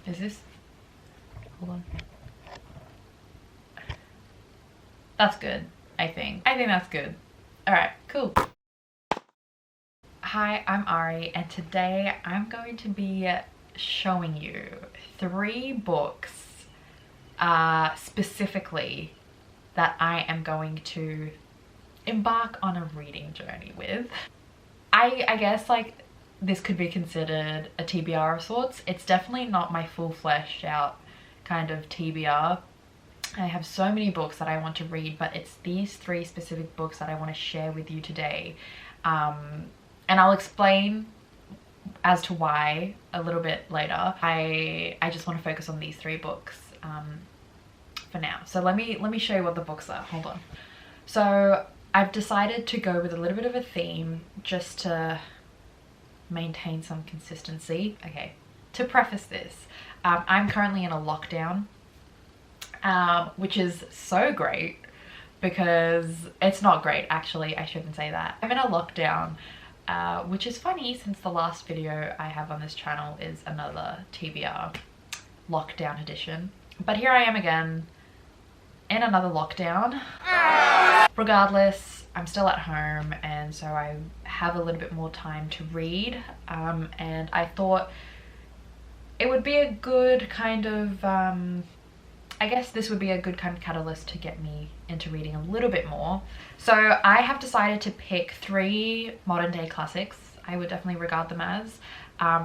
Is this? Hold on. That's good, I think. I think that's good. Alright, cool. Hi, I'm Ari, and today I'm going to be showing you 3 books specifically that I am going to embark on a reading journey with. I guess like this could be considered a TBR of sorts. It's definitely not my full fleshed out kind of TBR. I have so many books that I want to read, but it's these 3 specific books that I want to share with you today. And I'll explain as to why a little bit later. I just want to focus on these 3 books for now. So let me show you what the books are. Hold on. So I've decided to go with a little bit of a theme just to maintain some consistency. Okay, to preface this, I'm currently in a lockdown, which is so great because it's not great, actually. I shouldn't say that. I'm in a lockdown, which is funny since the last video I have on this channel is another TBR lockdown edition. But here I am again in another lockdown. Regardless, I'm still at home, and so I have a little bit more time to read, and I thought it would be a good kind of I guess this would be a good kind of catalyst to get me into reading a little bit more. So I have decided to pick 3 modern day classics, I would definitely regard them as,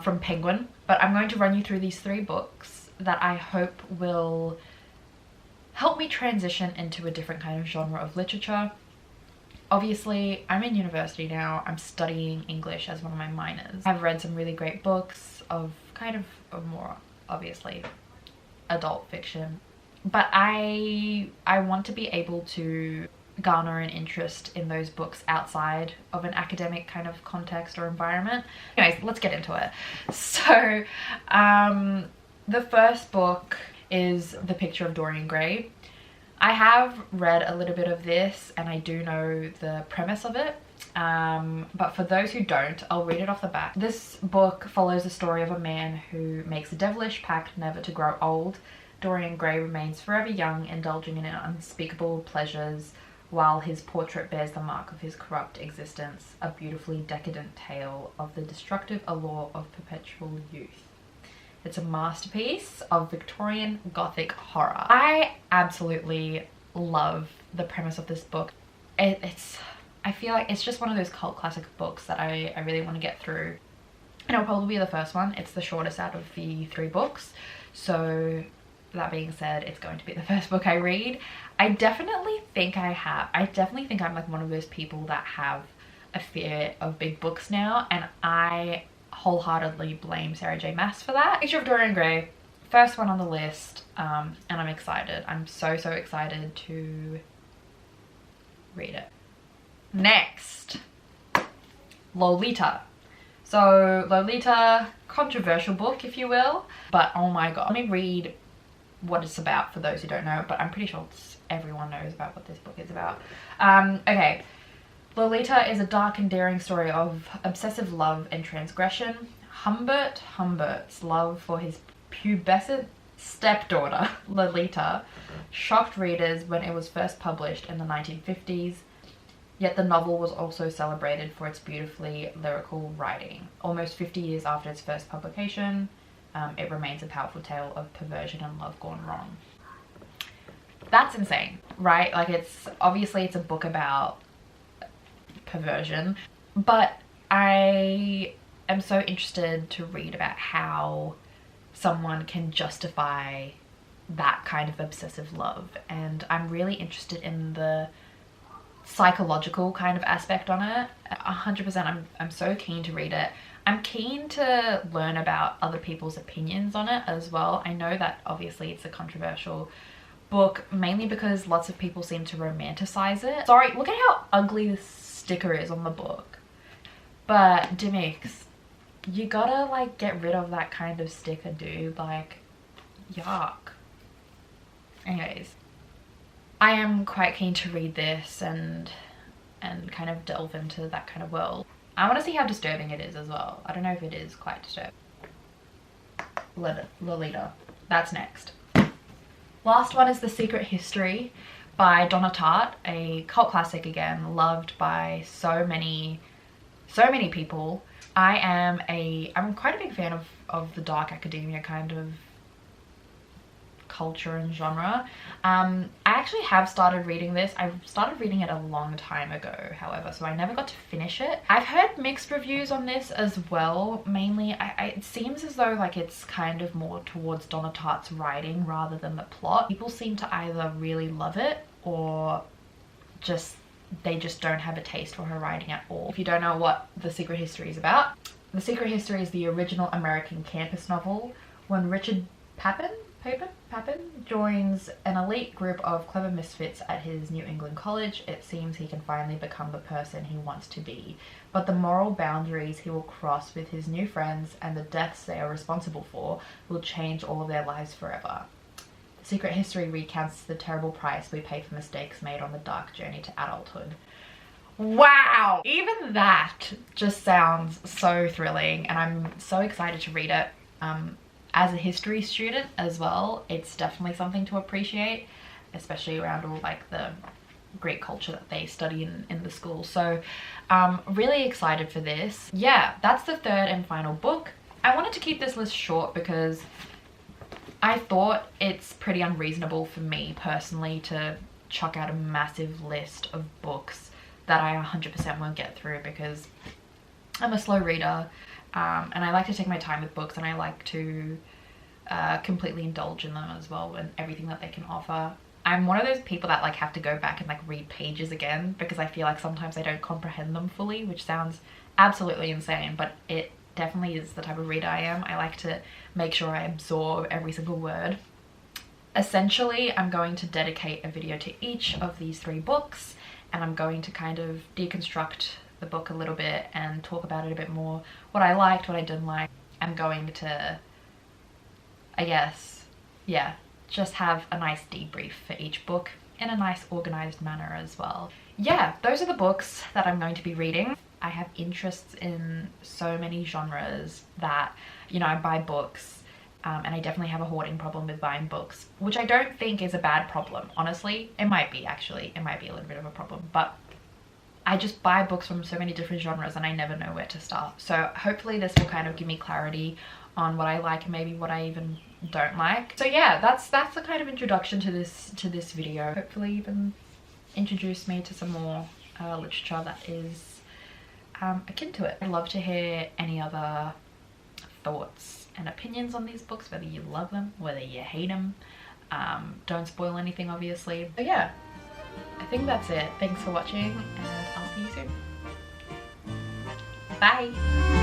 from Penguin. But I'm going to run you through these 3 books that I hope will help me transition into a different kind of genre of literature. Obviously, I'm in university now. I'm studying English as one of my minors. I've read some really great books of kind of a more, obviously, adult fiction. But I want to be able to garner an interest in those books outside of an academic kind of context or environment. Anyways, let's get into it. So, the first book is The Picture of Dorian Gray. I have read a little bit of this and I do know the premise of it, but for those who don't, I'll read it off the back. This book follows the story of a man who makes a devilish pact never to grow old. Dorian Gray remains forever young, indulging in unspeakable pleasures, while his portrait bears the mark of his corrupt existence, a beautifully decadent tale of the destructive allure of perpetual youth. It's a masterpiece of Victorian Gothic horror. I absolutely love the premise of this book. I feel like it's just one of those cult classic books that I really want to get through. And it'll probably be the first one. It's the shortest out of the 3 books. So that being said, it's going to be the first book I read. I definitely think I'm like one of those people that have a fear of big books now, and I wholeheartedly blame Sarah J Maas for that. Picture of Dorian Gray, first one on the list, and I'm excited. I'm so excited to read it. Next, Lolita. So Lolita, controversial book if you will, but oh my god. Let me read what it's about for those who don't know, but I'm pretty sure everyone knows about what this book is about. Okay. Lolita is a dark and daring story of obsessive love and transgression. Humbert's love for his pubescent stepdaughter, Lolita, shocked readers when it was first published in the 1950s, yet the novel was also celebrated for its beautifully lyrical writing. Almost 50 years after its first publication, it remains a powerful tale of perversion and love gone wrong. That's insane, right? Like, it's a book about perversion, but I am so interested to read about how someone can justify that kind of obsessive love, and I'm really interested in the psychological kind of aspect on it. 100%, I'm so keen to read it. I'm keen to learn about other people's opinions on it as well. I know that obviously it's a controversial book, mainly because lots of people seem to romanticize it. Sorry, look at how ugly this sticker is on the book. But Dimix, you gotta like get rid of that kind of sticker, dude. Like, yuck. Anyways, I am quite keen to read this and kind of delve into that kind of world. I want to see how disturbing it is as well. I don't know if it is quite disturbing. Lolita. That's next. Last one is The Secret History by Donna Tartt, a cult classic again, loved by so many people. I'm quite a big fan of the dark academia kind of culture and genre. I actually have started reading this. I started reading it a long time ago, however, so I never got to finish it. I've heard mixed reviews on this as well. Mainly, it seems as though like it's kind of more towards Donna Tartt's writing rather than the plot. People seem to either really love it or they just don't have a taste for her writing at all. If you don't know what The Secret History is about, The Secret History is the original American campus novel. When Richard Papin joins an elite group of clever misfits at his New England college, it seems he can finally become the person he wants to be. But the moral boundaries he will cross with his new friends and the deaths they are responsible for will change all of their lives forever. The Secret History recounts the terrible price we pay for mistakes made on the dark journey to adulthood. Wow! Even that just sounds so thrilling, and I'm so excited to read it. As a history student as well, it's definitely something to appreciate, especially around all like the Greek culture that they study in the school. So really excited for this. Yeah, that's the third and final book. I wanted to keep this list short because I thought it's pretty unreasonable for me personally to chuck out a massive list of books that I 100% won't get through, because I'm a slow reader. And I like to take my time with books, and I like to completely indulge in them as well and everything that they can offer. I'm one of those people that like have to go back and like read pages again because I feel like sometimes I don't comprehend them fully, which sounds absolutely insane, but it definitely is the type of reader I am. I like to make sure I absorb every single word. Essentially, I'm going to dedicate a video to each of these 3 books, and I'm going to kind of deconstruct the book a little bit and talk about it a bit more, what I liked, what I didn't like. I'm going to, I guess, yeah, just have a nice debrief for each book in a nice organized manner as well. Yeah, those are the books that I'm going to be reading. I have interests in so many genres that, you know, I buy books, and I definitely have a hoarding problem with buying books, which I don't think is a bad problem. Honestly, it might be actually, it might be a little bit of a problem, but I just buy books from so many different genres and I never know where to start. So hopefully this will kind of give me clarity on what I like and maybe what I even don't like. So yeah, that's the kind of introduction to this video. Hopefully even introduce me to some more literature that is akin to it. I'd love to hear any other thoughts and opinions on these books, whether you love them, whether you hate them. Don't spoil anything, obviously. So yeah, I think that's it. Thanks for watching, and I'll see you soon. Bye!